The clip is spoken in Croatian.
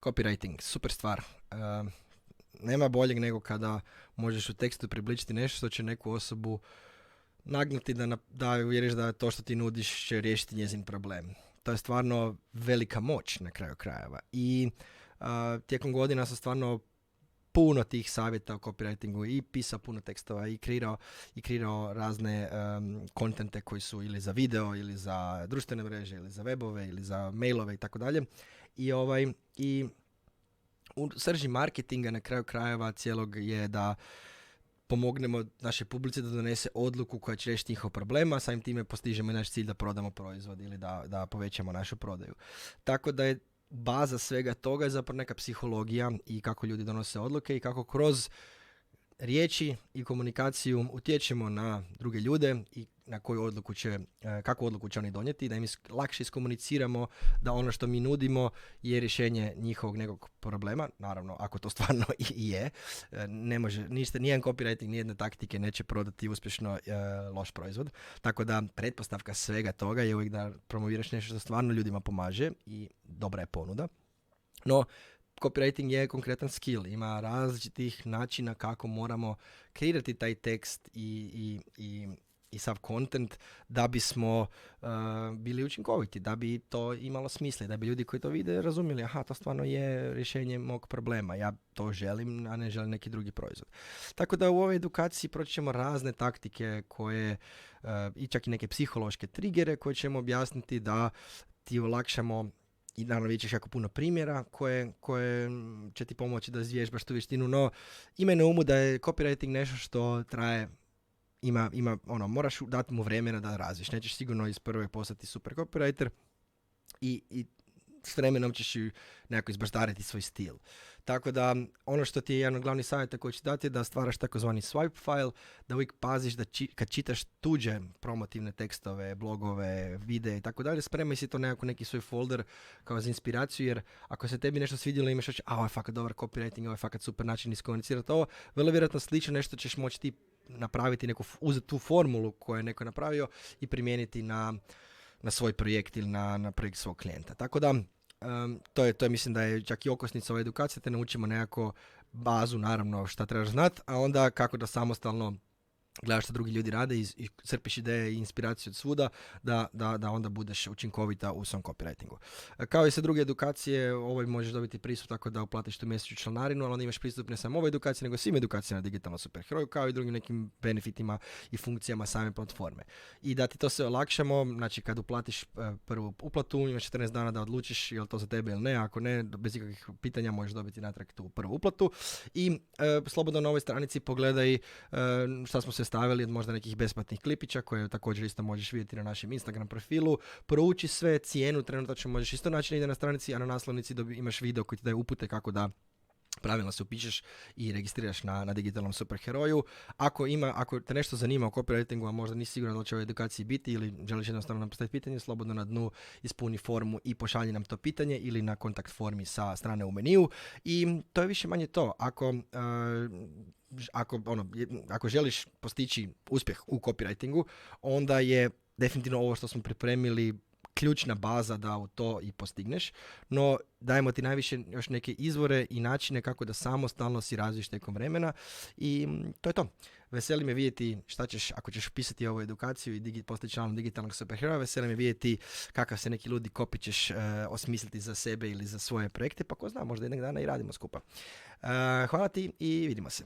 Copywriting, super stvar. Nema boljeg nego kada možeš u tekstu približiti nešto što će neku osobu nagnuti da uvjeriš da to što ti nudiš će riješiti njezin problem. To je stvarno velika moć na kraju krajeva. I tijekom godina sam stvarno puno tih savjeta o copywritingu i pisao puno tekstova i kreirao razne kontente koji su ili za video ili za društvene mreže ili za webove ili za mailove i tako dalje. I u srži marketinga na kraju krajeva cijelog je da pomognemo našoj publici da donese odluku koja će riješiti njihov problem, a samim time postižemo i naš cilj da prodamo proizvod ili da povećamo našu prodaju. Tako da je baza svega toga je zapravo neka psihologija i kako ljudi donose odluke i kako kroz riječi i komunikaciju utječemo na druge ljude i na kakvu odluku će oni donijeti, da im lakše iskomuniciramo da ono što mi nudimo je rješenje njihovog nekog problema, naravno ako to stvarno i je. Ne može, nijedan copywriting, nijedne taktike neće prodati uspješno loš proizvod, tako da pretpostavka svega toga je uvijek da promoviraš nešto što stvarno ljudima pomaže i dobra je ponuda. No, copywriting je konkretan skill, ima različitih načina kako moramo kreirati taj tekst i sav content da bismo bili učinkoviti, da bi to imalo smisla, da bi ljudi koji to vide razumjeli, aha, to stvarno je rješenje mog problema, ja to želim, a ne želim neki drugi proizvod. Tako da u ovoj edukaciji proći ćemo razne taktike koje, i čak i neke psihološke trigere koje ćemo objasniti da ti olakšamo. I naravno vidjet ćeš jako puno primjera koje će ti pomoći da zvježbaš tu vještinu, no imaj na umu da je copywriting nešto što traje, moraš dati mu vremena da razviješ. Nećeš sigurno iz prve postati super copywriter i s vremenom ćeš nekako izbaštariti svoj stil. Tako da ono što ti je jedan od glavnih savjeta koji ću dati je da stvaraš takozvani swipe file, da uvijek paziš da kad čitaš tuđe promotivne tekstove, blogove, videe i tako dalje, spremaj si to neki svoj folder kao za inspiraciju, jer ako se tebi nešto svidjelo imaš hoće, ovo je fakat dobar copywriting, ovo je fakat super način iskomunicirati ovo, vrlo vjerojatno slično nešto ćeš moći ti napraviti, uzeti tu formulu koju je neko napravio i primijeniti na svoj projekt ili na projekt svog klijenta. Tako da to je mislim da je čak i okosnica ove edukacije, te naučimo nekako bazu, naravno šta trebaš znati, a onda kako da samostalno gledaš što drugi ljudi rade i crpiš ideje i inspiraciju od svuda da onda budeš učinkovita u svom copywritingu. Kao i sa druge edukacije, ovoj možeš dobiti pristup tako da uplatiš tu mjesečnu članarinu, ali onda imaš pristup ne samo ovoj edukaciji, nego svim edukacijama na digitalnom superheroju, kao i drugim nekim benefitima i funkcijama same platforme. I da ti to sve olakšamo, znači kad uplatiš prvu uplatu, imaš 14 dana da odlučiš je li to za tebe ili ne, ako ne, bez ikakvih pitanja možeš dobiti natrag tu prvu uplatu i slobodno na ovoj stranici pogledaj šta smo se stavili od možda nekih besplatnih klipića koje također isto možeš vidjeti na našem Instagram profilu. Prouči sve, cijenu trenutačno možeš isto naći negdje na stranici, a na naslovnici imaš video koji ti daje upute kako da pravilno se upišeš i registriraš na digitalnom superheroju. Ako te nešto zanima o copywritingu, a možda nisi siguran da će u edukaciji biti ili želiš jednostavno nam postaviti pitanje, slobodno na dnu ispuni formu i pošalji nam to pitanje ili na kontakt formi sa strane u meniju. I to je više manje to. Ako želiš postići uspjeh u copywritingu, onda je definitivno ovo što smo pripremili ključna baza da u to i postigneš, no dajemo ti najviše još neke izvore i načine kako da samostalno si razviješ tijekom vremena i to je to. Veseli me vidjeti šta ćeš, ako ćeš upisati ovu edukaciju i postati članom digitalnog superheroja, veseli me vidjeti kakav se neki ljudi copy ćeš osmisliti za sebe ili za svoje projekte, pa ko zna, možda jednog dana i radimo skupa. Hvala ti i vidimo se.